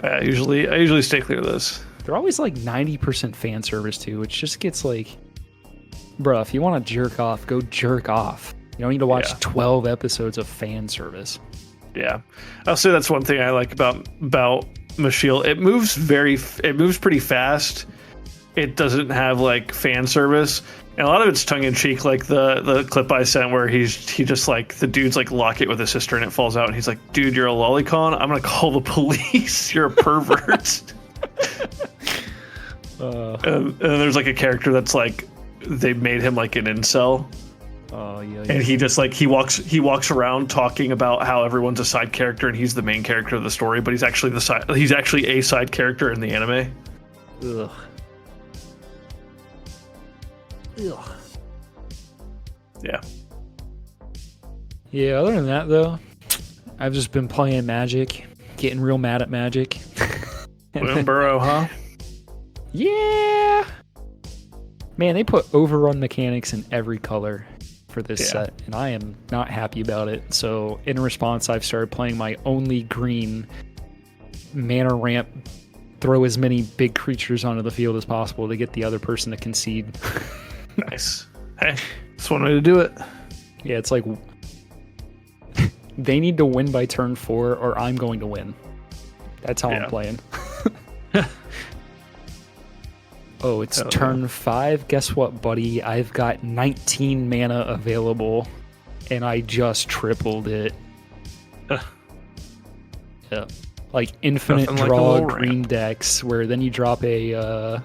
[SPEAKER 1] I usually stay clear of those.
[SPEAKER 2] They're always like 90% fan service too, which just gets like, bro, if you want to jerk off, go jerk off. You don't need to watch 12 episodes of fan service.
[SPEAKER 1] Yeah, I'll say that's one thing I like about Mashiel. It moves pretty fast. It doesn't have like fan service, and a lot of it's tongue in cheek. Like the clip I sent where he just like, the dude's like lock it with his sister and it falls out, and he's like, dude, you're a lolicon. I'm gonna call the police. You're a pervert. And there's like a character that's like, they made him like an incel.
[SPEAKER 2] Oh yeah.
[SPEAKER 1] And he just like, he walks around talking about how everyone's a side character and he's the main character of the story, but he's actually a side character in the anime.
[SPEAKER 2] Ugh. Ugh.
[SPEAKER 1] Yeah.
[SPEAKER 2] Yeah, other than that though, I've just been playing Magic, getting real mad at Magic.
[SPEAKER 1] Boomburrow, huh?
[SPEAKER 2] Yeah. Man, they put overrun mechanics in every color for this set, and I am not happy about it. So in response, I've started playing my only green mana ramp, throw as many big creatures onto the field as possible to get the other person to concede.
[SPEAKER 1] Nice. Hey, that's one way to do it.
[SPEAKER 2] Yeah, it's like they need to win by turn 4 or I'm going to win. That's how I'm playing. Oh, it's turn 5. Guess what, buddy? I've got 19 mana available, and I just tripled it. Yeah. Like infinite
[SPEAKER 1] Nothing
[SPEAKER 2] draw
[SPEAKER 1] like
[SPEAKER 2] green decks, where then you drop a,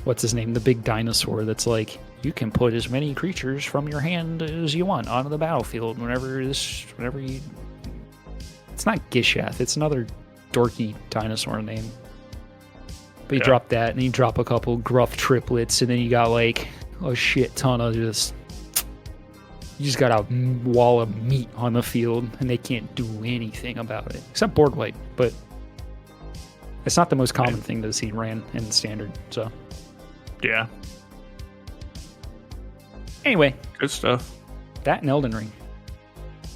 [SPEAKER 2] what's his name? The big dinosaur that's like, you can put as many creatures from your hand as you want onto the battlefield whenever you... It's not Gishath, it's another dorky dinosaur name. But you drop that, and then you drop a couple gruff triplets, and then you got like a shit ton of just... You just got a wall of meat on the field, and they can't do anything about it. Except board wipe, but it's not the most common thing to see ran in Standard, so...
[SPEAKER 1] Yeah.
[SPEAKER 2] Anyway.
[SPEAKER 1] Good stuff.
[SPEAKER 2] That and Elden Ring.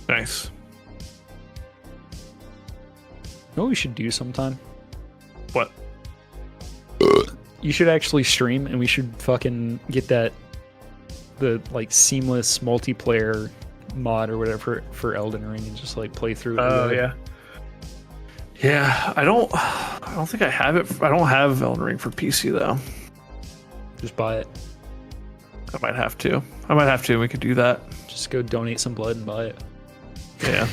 [SPEAKER 1] Nice.
[SPEAKER 2] You know what we should do sometime?
[SPEAKER 1] What?
[SPEAKER 2] You should actually stream, and we should fucking get the like seamless multiplayer mod or whatever for Elden Ring and just like play through it.
[SPEAKER 1] Oh yeah. Yeah, I don't think I have it. I don't have Elden Ring for PC though.
[SPEAKER 2] Just buy it.
[SPEAKER 1] I might have to. We could do that.
[SPEAKER 2] Just go donate some blood and buy it.
[SPEAKER 1] Yeah.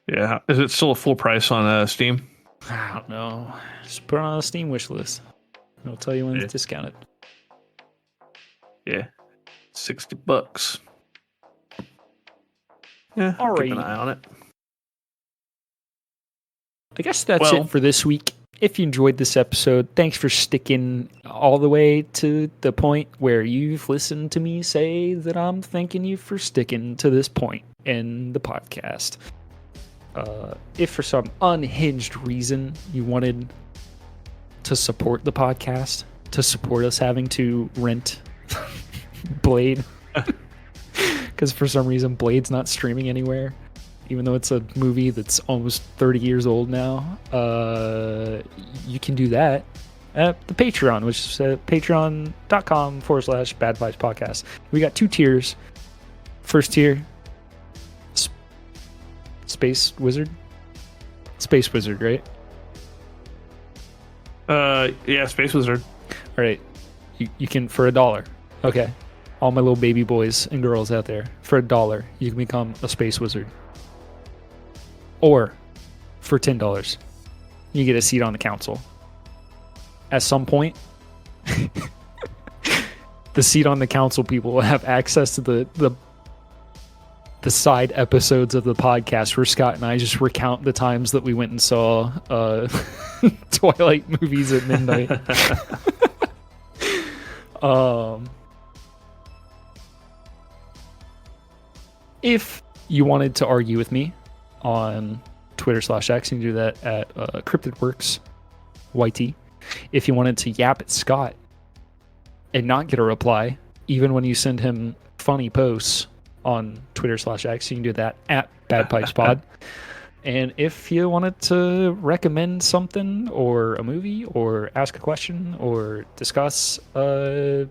[SPEAKER 1] Yeah. Is it still a full price on Steam?
[SPEAKER 2] I don't know. Just put it on a Steam wish list. It'll tell you when it's discounted.
[SPEAKER 1] Yeah. $60. Yeah.
[SPEAKER 2] All right.
[SPEAKER 1] Keep an eye on it.
[SPEAKER 2] I guess that's it for this week. If you enjoyed this episode, thanks for sticking all the way to the point where you've listened to me say that I'm thanking you for sticking to this point in the podcast. If for some unhinged reason you wanted to support the podcast, to support us having to rent Blade, because for some reason Blade's not streaming anywhere, even though it's a movie that's almost 30 years old now, you can do that at the Patreon, which is patreon.com/BadPipesPodcast. We got 2 tiers. First tier, Space Wizard, right?
[SPEAKER 1] Yeah, Space Wizard.
[SPEAKER 2] All right, you can for $1. Okay, all my little baby boys and girls out there, for $1 you can become a Space Wizard. Or for $10 you get a seat on the council. At some point, the seat on the council people will have access to the side episodes of the podcast where Scott and I just recount the times that we went and saw Twilight movies at midnight. If you wanted to argue with me on Twitter/X, you can do that at CryptidWorksYT. If you wanted to yap at Scott and not get a reply, even when you send him funny posts on Twitter/X, you can do that at BadPipesPod. And if you wanted to recommend something or a movie or ask a question or discuss a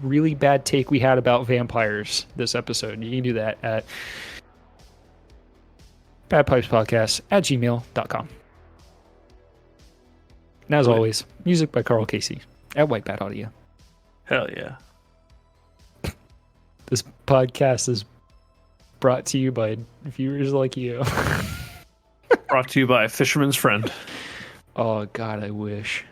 [SPEAKER 2] really bad take we had about vampires this episode, you can do that at badpipespodcast@gmail.com. And as always, music by Carl Casey at White Bat Audio.
[SPEAKER 1] Hell yeah.
[SPEAKER 2] This podcast is brought to you by viewers like you.
[SPEAKER 1] Brought to you by Fisherman's Friend.
[SPEAKER 2] Oh, God, I wish.